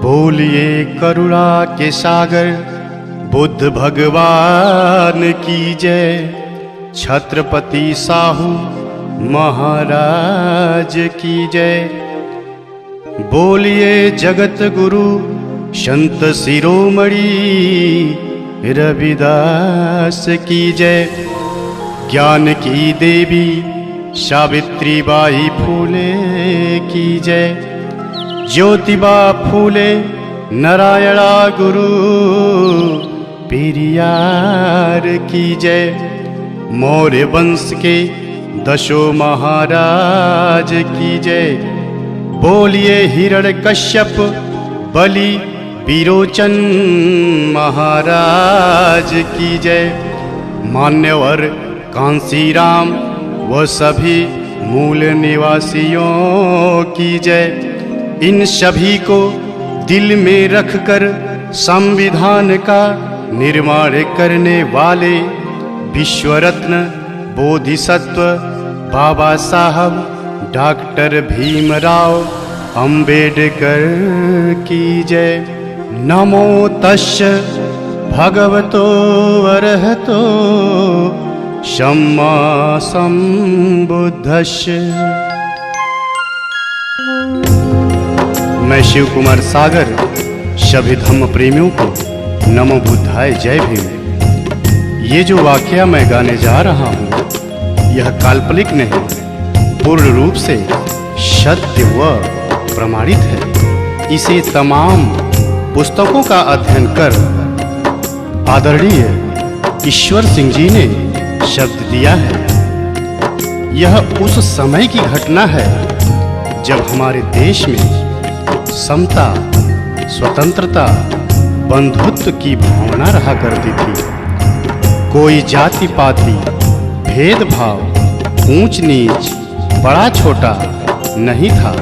बोलिए करुणा के सागर बुद्ध भगवान की जय। छत्रपति साहू महाराज की जय। बोलिए जगत गुरु संत शिरोमणि रविदास की जय। ज्ञान की देवी सावित्री बाई फूले की जय। ज्योतिबा फूले नारायणा गुरु पेरियार की जय। मौर्य वंश के दशों महाराज की जय। बोलिए हिरण्यकश्यप बलि विरोचन महाराज की जय। मान्यवर कांसीराम व सभी मूल निवासियों की जय। इन सभी को दिल में रखकर संविधान का निर्माण करने वाले विश्वरत्न बोधिसत्व बाबा साहब डॉक्टर भीमराव अंबेडकर की जय। नमो तस्य भगवतो अरहतो सम्मा संबुद्धस्य। मैं शिव कुमार सागर सभी धम्म प्रेमियों को नमो बुद्धाय जय भीम। ये जो वाकया मैं गाने जा रहा हूँ यह काल्पनिक नहीं, पूर्ण रूप से सत्य व प्रमाणित है। इसे तमाम पुस्तकों का अध्ययन कर आदरणीय ईश्वर सिंह जी ने शब्द दिया है। यह उस समय की घटना है जब हमारे देश में समता, स्वतंत्रता, बंधुत्व की भावना रहा करती थी। कोई जाति पाति, भेदभाव, ऊंच नीच, बड़ा छोटा नहीं था।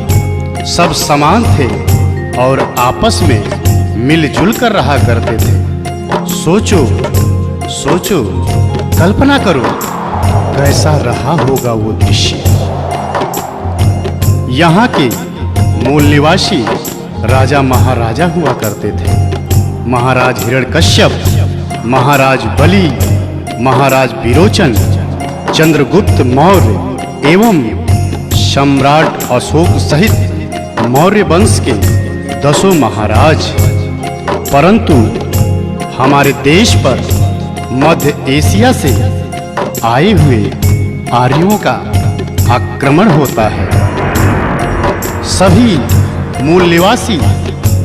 सब समान थे और आपस में मिलजुल कर रहा करते थे। सोचो सोचो, कल्पना करो कैसा रहा होगा वो दृश्य। यहाँ के मूल निवासी राजा महाराजा हुआ करते थे। महाराज हिरण्यकश्यप, महाराज बलि, महाराज विरोचन, चंद्रगुप्त मौर्य एवं सम्राट अशोक सहित मौर्य वंश के 10 महाराज। परंतु हमारे देश पर मध्य एशिया से आए हुए आर्यों का आक्रमण होता है। सभी मूल निवासी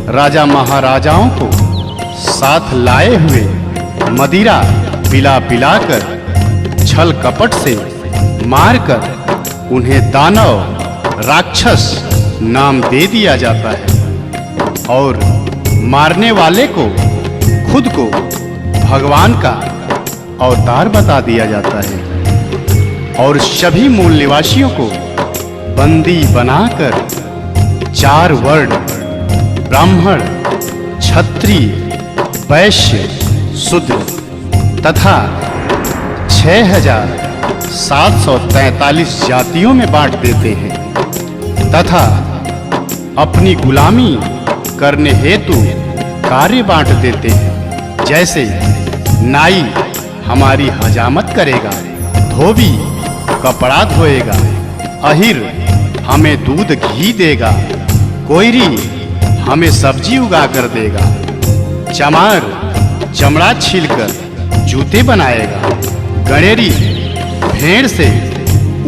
राजा महाराजाओं को साथ लाए हुए मदिरा पिला पिलाकर, छल कपट से मारकर उन्हें दानव, राक्षस नाम दे दिया जाता है और मारने वाले को खुद को भगवान का अवतार बता दिया जाता है। और सभी मूल निवासियों को बंदी बनाकर 4 वर्ण ब्राह्मण, क्षत्रिय, वैश्य, शूद्र तथा 6743 जातियों में बांट देते हैं तथा अपनी गुलामी करने हेतु कार्य बांट देते हैं। जैसे नाई हमारी हजामत करेगा, धोबी कपड़ा धोएगा, अहिर हमें दूध घी देगा, कोयरी हमें सब्जी उगा कर देगा, चमार चमड़ा छीलकर जूते बनाएगा, गणेरी भेड़ से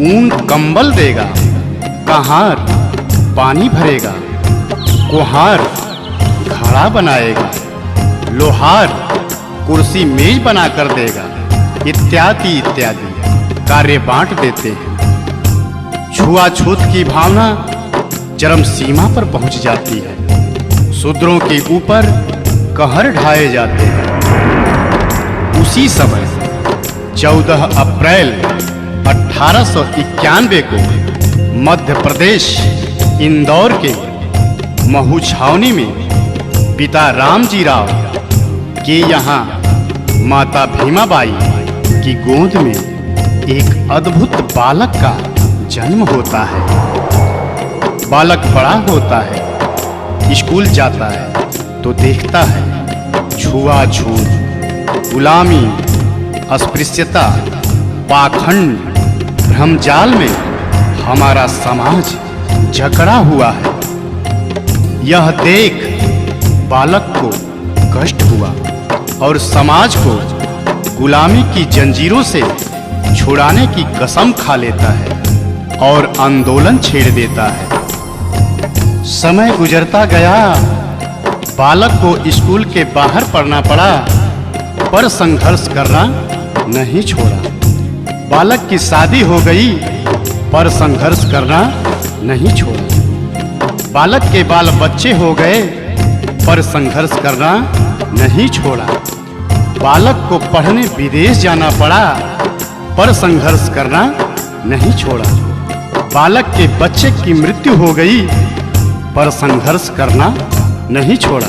ऊन कंबल देगा, कहार पानी भरेगा, कुम्हार घड़ा बनाएगा, लोहार कुर्सी मेज बना कर देगा, इत्यादि इत्यादि कार्य बांट देते हैं। छुआछूत की भावना चरम सीमा पर पहुंच जाती है। शूद्रों के ऊपर कहर ढाए जाते हैं। उसी समय 14 अप्रैल 1891 को मध्य प्रदेश इंदौर के महू छावनी में पिता रामजी राव के यहाँ माता भीमाबाई की गोद में एक अद्भुत बालक का जन्म होता है। बालक बड़ा होता है स्कूल जाता है तो देखता है छुआछूत, गुलामी, अस्पृश्यता, पाखंड, भ्रमजाल में हमारा समाज जकड़ा हुआ है। यह देख बालक को कष्ट हुआ और समाज को गुलामी की जंजीरों से छुड़ाने की कसम खा लेता है और आंदोलन छेड़ देता है। समय गुजरता गया, बालक को स्कूल के बाहर पढ़ना पड़ा, पर संघर्ष करना नहीं छोड़ा। बालक की शादी हो गई, पर संघर्ष करना नहीं छोड़ा। बालक के बाल बच्चे हो गए, पर संघर्ष करना नहीं छोड़ा। बालक को पढ़ने विदेश जाना पड़ा, पर संघर्ष करना नहीं छोड़ा। बालक के बच्चे की मृत्यु हो गई, पर संघर्ष करना नहीं छोड़ा।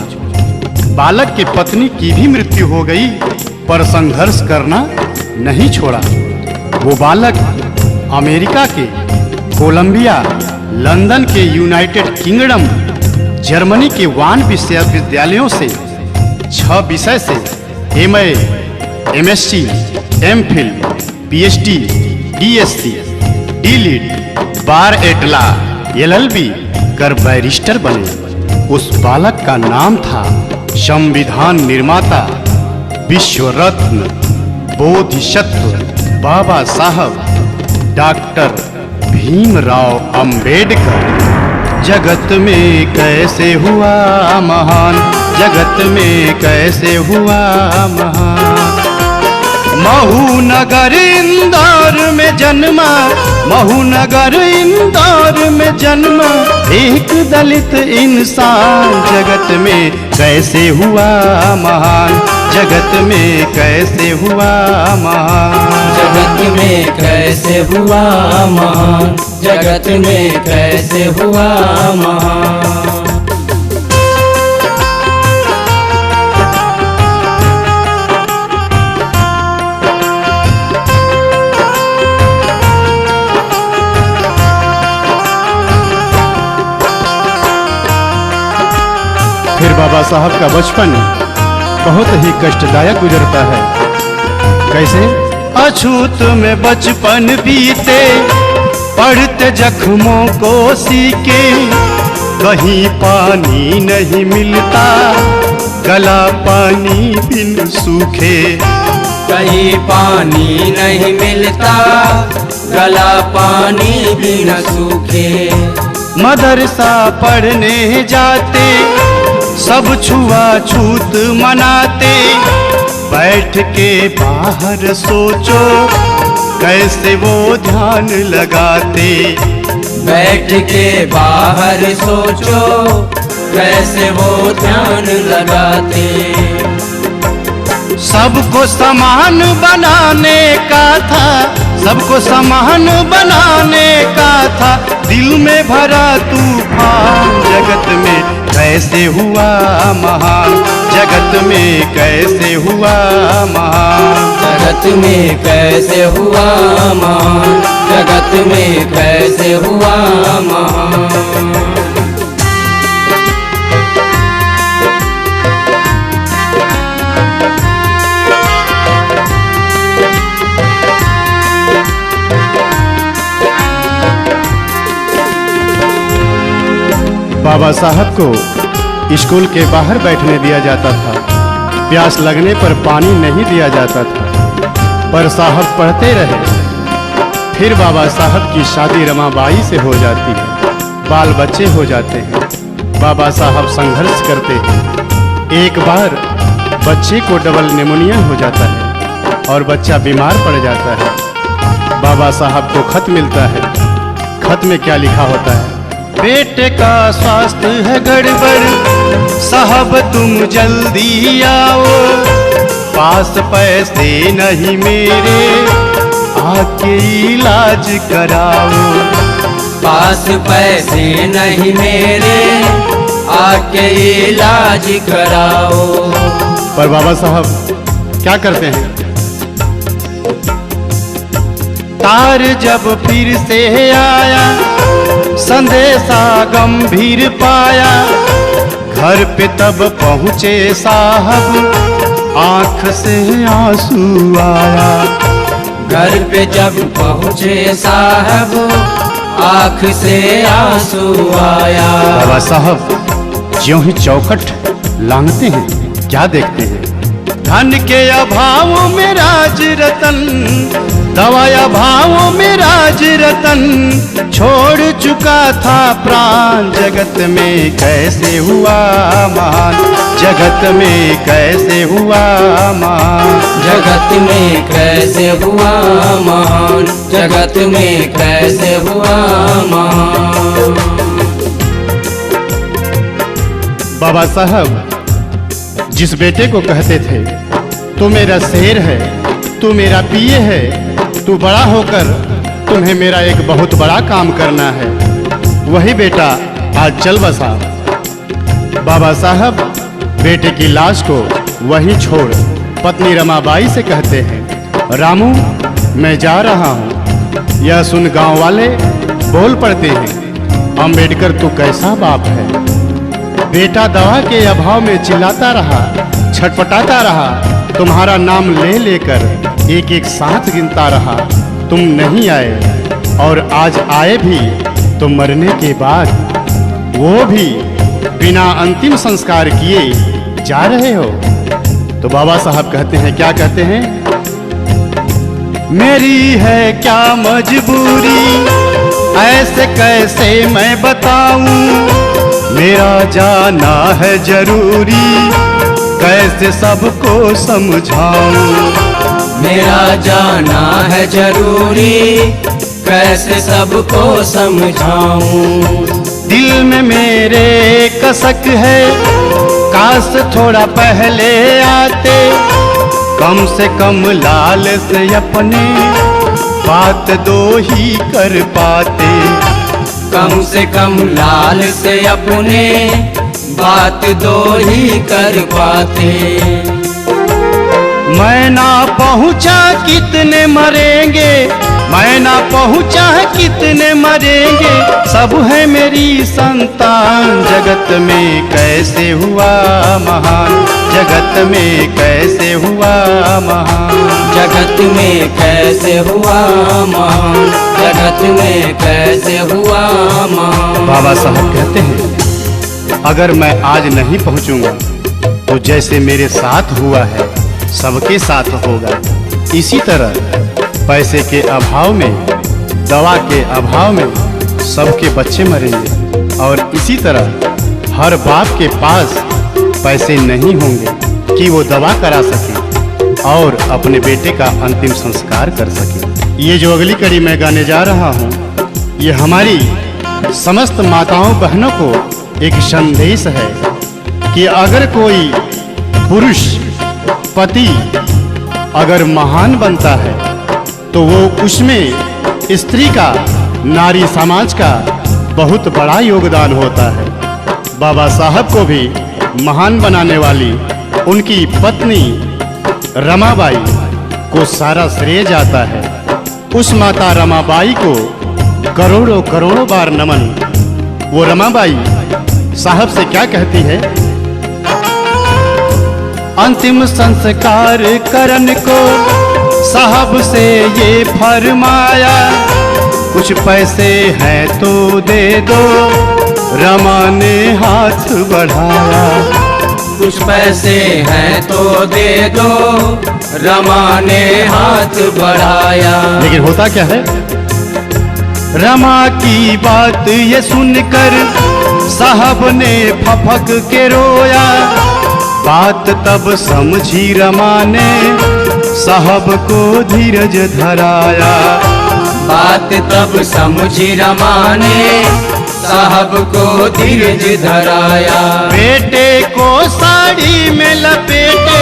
बालक की पत्नी की भी मृत्यु हो गई, पर संघर्ष करना नहीं छोड़ा। वो बालक अमेरिका के कोलंबिया, लंदन के यूनाइटेड किंगडम, जर्मनी के वान विश्वविद्यालयों से 6 विषय से MA, MSc, MPhil, PhD, DSc, DLiD, बार एट लॉ, LLB कर बैरिस्टर बने। उस बालक का नाम था संविधान निर्माता, विश्व रत्न, बोधिसत्व बाबा साहब डॉक्टर भीमराव अंबेडकर। जगत में कैसे हुआ महान, जगत में कैसे हुआ महान। महू नगर इंदौर में जन्मा, महू नगर इंदौर में जन्मा एक दलित इंसान। जगत में कैसे हुआ महान, जगत में कैसे हुआ महान। जगत में कैसे हुआ महान, जगत में कैसे हुआ महान। फिर बाबा साहब का बचपन बहुत ही कष्टदायक गुजरता है। कैसे? अछूत में बचपन बीते, पढ़ते जख्मों को सीके। कहीं पानी नहीं मिलता, गला पानी बिन सूखे। कहीं पानी नहीं मिलता, गला पानी बिन सूखे। मदरसा पढ़ने जाते, सब छुआछूत मनाते। बैठ के बाहर सोचो, कैसे वो ध्यान लगाते। बैठ के बाहर सोचो, कैसे वो ध्यान लगाते। सबको समान बनाने का था, सबको समान बनाने का था। दिल में भरा तूफान, जगत में कैसे हुआ महान, जगत में कैसे हुआ महान। जगत में कैसे हुआ महान, जगत में कैसे हुआ महान। बाबा साहब को स्कूल के बाहर बैठने दिया जाता था। प्यास लगने पर पानी नहीं दिया जाता था, पर साहब पढ़ते रहे। फिर बाबा साहब की शादी रमाबाई से हो जाती है, बाल बच्चे हो जाते हैं। बाबा साहब संघर्ष करते हैं। एक बार बच्चे को डबल निमोनिया हो जाता है और बच्चा बीमार पड़ जाता है। बाबा साहब को खत मिलता है। खत में क्या लिखा होता है? बेटे का स्वास्थ्य है गड़बड़, साहब तुम जल्दी आओ। पास पैसे नहीं मेरे, आके इलाज कराओ। पास पैसे नहीं मेरे, आके इलाज कराओ। पर बाबा साहब क्या करते हैं? तार जब फिर से आया, संदेशा गंभीर पाया। घर पे तब पहुँचे साहब, आँख से आंसू आया। घर पे जब पहुँचे साहब, आँख से आंसू आया। बाबा साहब ज्यों ही चौखट लांघते हैं, क्या देखते हैं? धन के अभाव में राज रतन, दवा अभाव में राज रतन, छोड़ चुका था प्राण। जगत में कैसे हुआ महान, जगत में कैसे हुआ महान, जगत में कैसे हुआ महान, जगत में कैसे हुआ महान। बाबा साहब जिस बेटे को कहते थे तू मेरा शेर है, तू मेरा पिए है, तू बड़ा होकर तुम्हें मेरा एक बहुत बड़ा काम करना है, वही बेटा आज चल बसा। बाबा साहब बेटे की लाश को वहीं छोड़ पत्नी रमाबाई से कहते हैं, रामू मैं जा रहा हूँ। यह सुन गांव वाले बोल पड़ते हैं, अम्बेडकर तू कैसा बाप है। बेटा दवा के अभाव में चिल्लाता रहा, छटपटाता रहा, तुम्हारा नाम ले लेकर एक एक साथ गिनता रहा। तुम नहीं आए और आज आए भी तो मरने के बाद, वो भी बिना अंतिम संस्कार किए जा रहे हो। तो बाबा साहब कहते हैं, क्या कहते हैं? मेरी है क्या मजबूरी, ऐसे कैसे मैं बताऊं, मेरा जाना है जरूरी, कैसे सबको समझाऊं। मेरा जाना है जरूरी, कैसे सबको समझाऊं। दिल में मेरे कसक है, काश थोड़ा पहले आते, कम से कम लाल से अपने बात दो ही कर पाते। कम से कम लाल से अपने बात दो ही कर पाते। मैं ना पहुंचा कितने मरेंगे, मैं ना पहुंचा कितने मरेंगे, सब है मेरी संतान। जगत में कैसे हुआ महान, जगत में कैसे हुआ महान, जगत में कैसे हुआ महान, जगत में कैसे हुआ महान। बाबा साहब कहते हैं, अगर मैं आज नहीं पहुंचूंगा तो जैसे मेरे साथ हुआ है सबके साथ होगा। इसी तरह पैसे के अभाव में, दवा के अभाव में सबके बच्चे मरेंगे, और इसी तरह हर बाप के पास पैसे नहीं होंगे कि वो दवा करा सके और अपने बेटे का अंतिम संस्कार कर सके। ये जो अगली कड़ी मैं गाने जा रहा हूँ, ये हमारी समस्त माताओं बहनों को एक संदेश है कि अगर कोई पुरुष पति अगर महान बनता है तो वो उसमें स्त्री का, नारी समाज का बहुत बड़ा योगदान होता है। बाबा साहब को भी महान बनाने वाली उनकी पत्नी रमाबाई को सारा श्रेय जाता है। उस माता रमाबाई को करोड़ों करोड़ों बार नमन। वो रमाबाई साहब से क्या कहती है? अंतिम संस्कार करन को साहब से ये फरमाया, कुछ पैसे हैं तो दे दो, रमा ने हाथ बढ़ाया। कुछ पैसे हैं तो दे दो, रमा ने हाथ बढ़ाया। लेकिन होता क्या है? रमा की बात ये सुनकर साहब ने फफक के रोया। बात तब समझी रमा ने, साहब को धीरज धराया। बात तब समझी रमा ने, साहब को धीरज धराया। बेटे को साड़ी में लपेटे,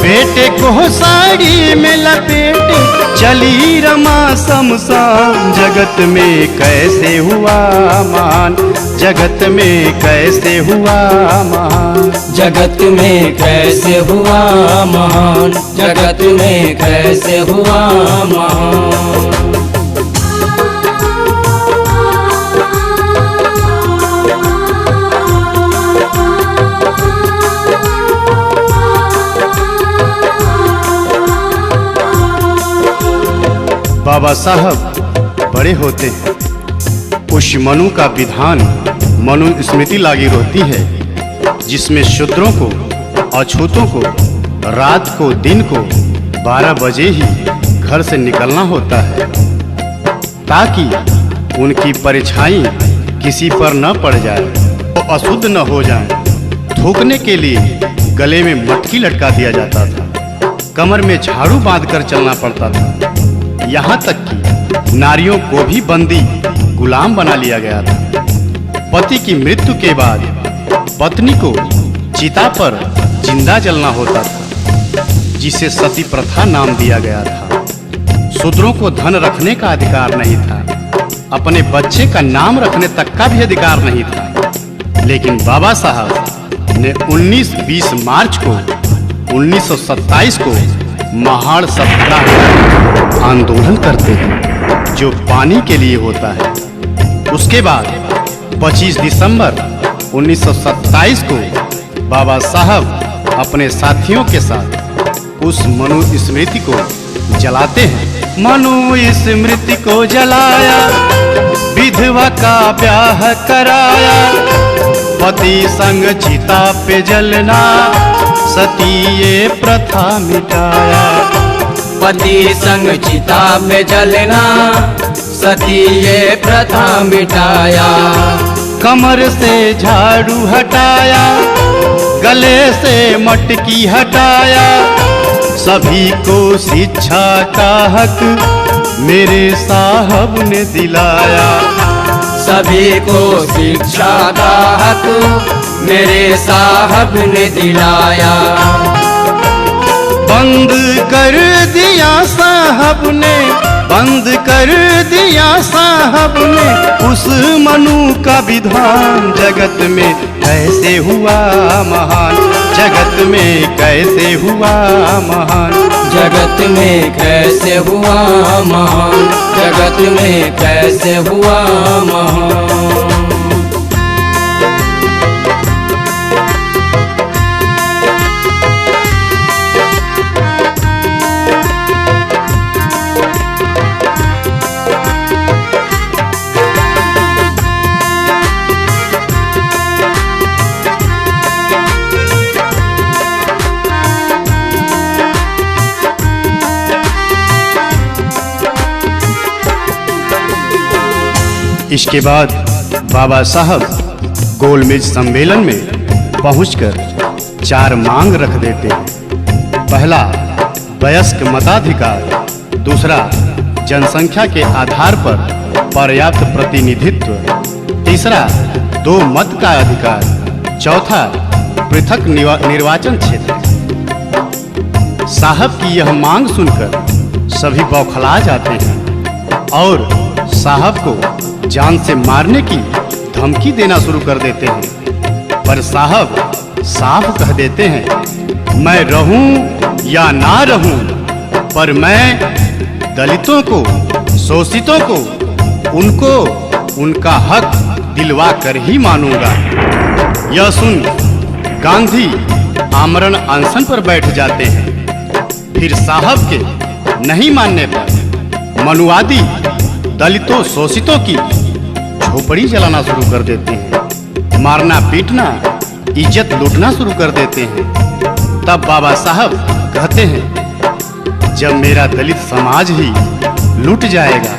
बेटे को साड़ी में लपेटे चली रमा शमशान। जगत में कैसे हुआ मान, जगत में कैसे हुआ मान, जगत में कैसे हुआ महान, जगत में कैसे हुआ महान। बाबा साहब बड़े होते हैं। उस मनु का विधान मनु स्मृति लागी होती है, जिसमें शूद्रों को, अछूतों को रात को, दिन को 12 बजे ही घर से निकलना होता है, ताकि उनकी परछाई किसी पर न पड़ जाए, वो अशुद्ध न हो जाए। थूकने के लिए गले में मटकी लटका दिया जाता था, कमर में झाड़ू बांधकर चलना पड़ता था। यहाँ तक कि नारियों को भी बंदी गुलाम बना लिया गया था। पति की मृत्यु के बाद पत्नी को चिता पर जिंदा जलना होता था, जिसे सती प्रथा नाम दिया गया था। शूद्रों को धन रखने का अधिकार नहीं था, अपने बच्चे का नाम रखने तक का भी अधिकार नहीं था। लेकिन बाबा साहब ने 19-20 मार्च को 1927 को महाड़ सत्याग्रह आंदोलन करते हैं, जो पानी के लिए होता है। उसके बाद 25 दिसंबर 1927 को बाबा साहब अपने साथियों के साथ उस मनु स्मृति को जलाते हैं। मनु स्मृति को जलाया, विधवा का ब्याह कराया, पति संग चिता पे जलना, सती ये प्रथा मिटाया। पति संग चिता पे जलना, सती ये प्रथा मिटाया। कमर से झाड़ू हटाया, गले से मटकी हटाया, सभी को शिक्षा का हक मेरे साहब ने दिलाया। सभी को शिक्षा का हक मेरे साहब ने दिलाया। बंद कर दिया साहब ने, बंद कर दिया साहब ने उस मनु का विधान। जगत में कैसे हुआ महान, जगत में कैसे हुआ महान, जगत में कैसे हुआ महान, जगत में कैसे हुआ महान। इसके बाद बाबा साहब गोलमेज सम्मेलन में पहुंचकर 4 मांग रख देते हैं। पहला, वयस्क मताधिकार। दूसरा, जनसंख्या के आधार पर पर्याप्त प्रतिनिधित्व। तीसरा, 2 मत का अधिकार। चौथा, पृथक निर्वाचन क्षेत्र। साहब की यह मांग सुनकर सभी बौखला जाते हैं और साहब को जान से मारने की धमकी देना शुरू कर देते हैं। पर साहब साफ कह देते हैं, मैं रहूं या ना रहूं, पर मैं दलितों को, शोषितों को, उनको उनका हक दिलवा कर ही मानूंगा। यह सुन गांधी आमरण अनशन पर बैठ जाते हैं। फिर साहब के नहीं मानने पर मनुवादी दलितों, शोषितों की झोपड़ी जलाना शुरू कर देते हैं, मारना पीटना, इज्जत लूटना शुरू कर देते हैं। तब बाबा साहब कहते हैं, जब मेरा दलित समाज ही लूट जाएगा,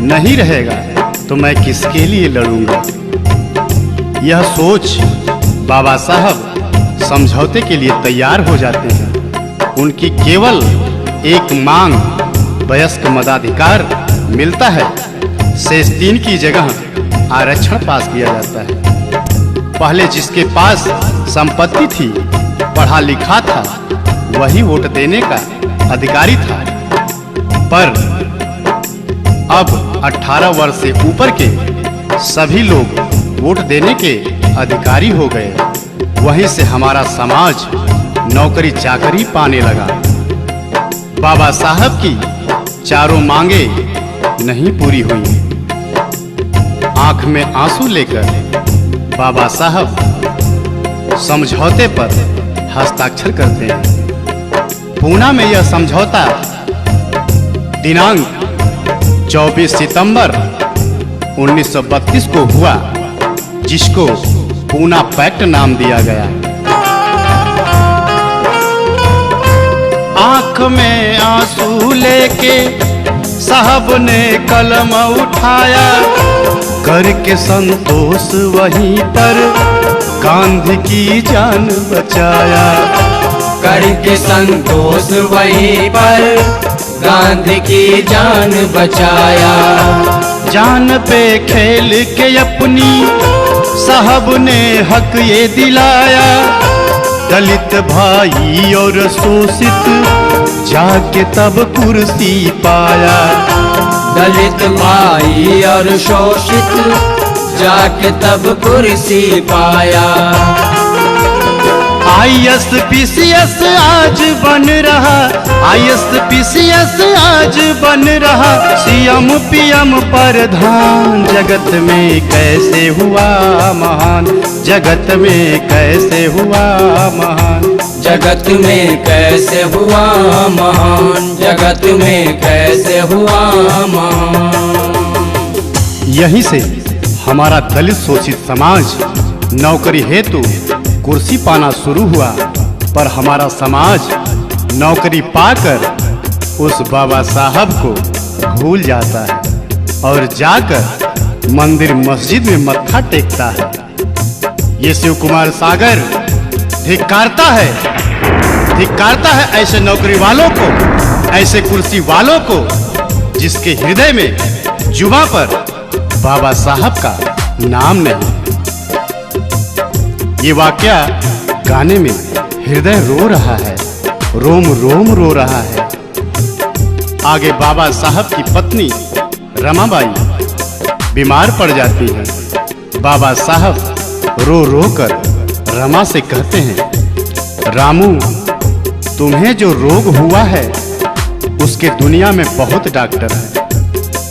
नहीं रहेगा, तो मैं किसके लिए लड़ूंगा। यह सोच बाबा साहब समझौते के लिए तैयार हो जाते हैं। उनकी केवल एक मांग, वयस्क मताधिकार मिलता है। शेष 3 की जगह आरक्षण पास किया जाता है। पहले जिसके पास संपत्ति थी, पढ़ा लिखा था, वही वोट देने का अधिकारी था। पर अब 18 वर्ष से ऊपर के सभी लोग वोट देने के अधिकारी हो गए। वहीं से हमारा समाज नौकरी चाकरी पाने लगा। बाबा साहब की चारों मांगे नहीं पूरी हुई। आंख में आंसू लेकर बाबा साहब समझौते पर हस्ताक्षर करते हैं। पूना में यह समझौता दिनांक 24 सितंबर 1932 को हुआ, जिसको पूना पैक्ट नाम दिया गया। आंख में आंसू लेके साहब ने कलम उठाया, करके संतोष वहीं पर गांधी की जान बचाया। करके संतोष वहीं पर गांधी की जान बचाया। जान पे खेल के अपनी साहब ने हक ये दिलाया, दलित भाई और शोषित जाके तब कुर्सी पाया। दलित भाई और शोषित जाके तब कुर्सी पाया। ISPCS आज बन रहा, ISPCS आज बन रहा, CM PM प्रधान। जगत में कैसे हुआ महान, जगत में कैसे हुआ महान, जगत में कैसे हुआ महान, जगत में कैसे हुआ महान। यहीं से हमारा दलित शोषित समाज नौकरी हेतु कुर्सी पाना शुरू हुआ, पर हमारा समाज नौकरी पाकर उस बाबा साहब को भूल जाता है और जाकर मंदिर मस्जिद में मत्था टेकता है। ये शिव कुमार सागर धिक्कारता है ऐसे नौकरी वालों को, ऐसे कुर्सी वालों को, जिसके हृदय में जुबां पर बाबा साहब का नाम नहीं। ये वाकया गाने में हृदय रो रहा है, रोम रोम रो रहा है। आगे बाबा साहब की पत्नी रमाबाई बीमार पड़ जाती है। बाबा साहब रो रो कर रमा से कहते हैं, रामू, तुम्हें जो रोग हुआ है उसके दुनिया में बहुत डॉक्टर हैं,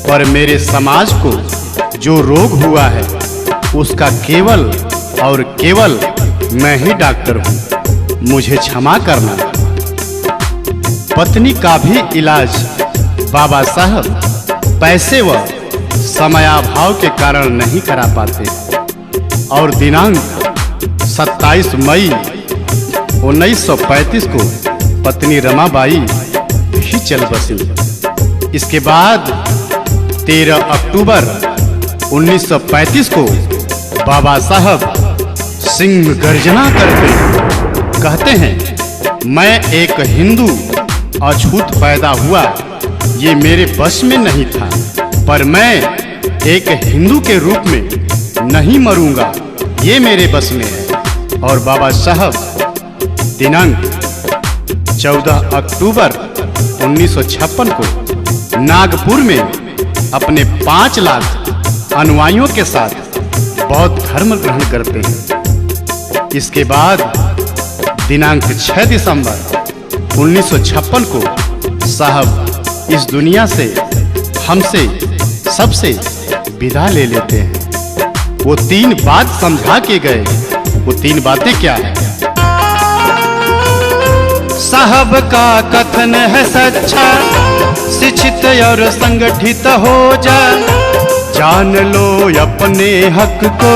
पर मेरे समाज को जो रोग हुआ है उसका केवल और केवल मैं ही डॉक्टर हूँ, मुझे क्षमा करना। पत्नी का भी इलाज बाबा साहब पैसे व समयाभाव के कारण नहीं करा पाते और दिनांक 27 मई 1935 को पत्नी रमाबाई भी चल बसी। इसके बाद 13 अक्टूबर 1935 को बाबा साहब सिंह गर्जना करते कहते हैं, मैं एक हिंदू अछूत पैदा हुआ, ये मेरे बस में नहीं था, पर मैं एक हिंदू के रूप में नहीं मरूंगा, ये मेरे बस में है। और बाबा साहब दिनांक 14 अक्टूबर 1956 को नागपुर में अपने 5 लाख अनुयायियों के साथ बौद्ध धर्म ग्रहण करते हैं। इसके बाद दिनांक 6 दिसंबर 1956 को साहब इस दुनिया से हमसे सबसे विदा ले लेते हैं। वो 3 बात समझा के गए, वो 3 बातें क्या है? साहब का कथन है सच्चा, शिक्षित और संगठित हो जा, जान लो अपने हक को,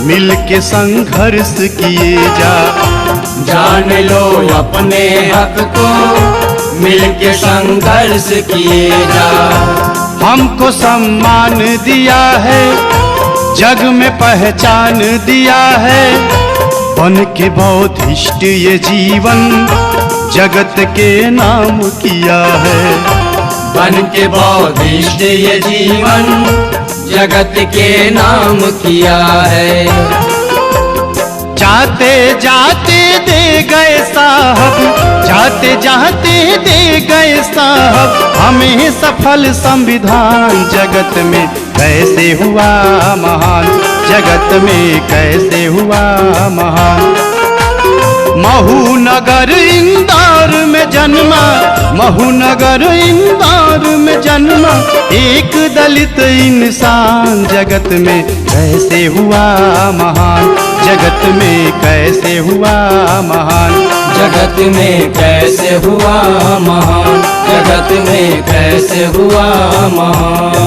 मिल के संघर्ष किए जा। जान लो अपने हक को, मिल के संघर्ष किए जा। हमको सम्मान दिया है, जग में पहचान दिया है, बन के बौद्धिस्ट ये जीवन जगत के नाम किया है। बन के बौद्धिस्ट ये जीवन जगत के नाम किया है। जाते जाते दे गए साहब, जाते जाते दे गए साहब, हमें सफल संविधान। जगत में कैसे हुआ महान, जगत में कैसे हुआ महान। महू नगर इंदौर में जन्मा, महू नगर इंदौर में जन्मा एक दलित इंसान। जगत में कैसे हुआ महान, जगत में कैसे हुआ महान, जगत में कैसे हुआ महान। जगत में कैसे हुआ महान।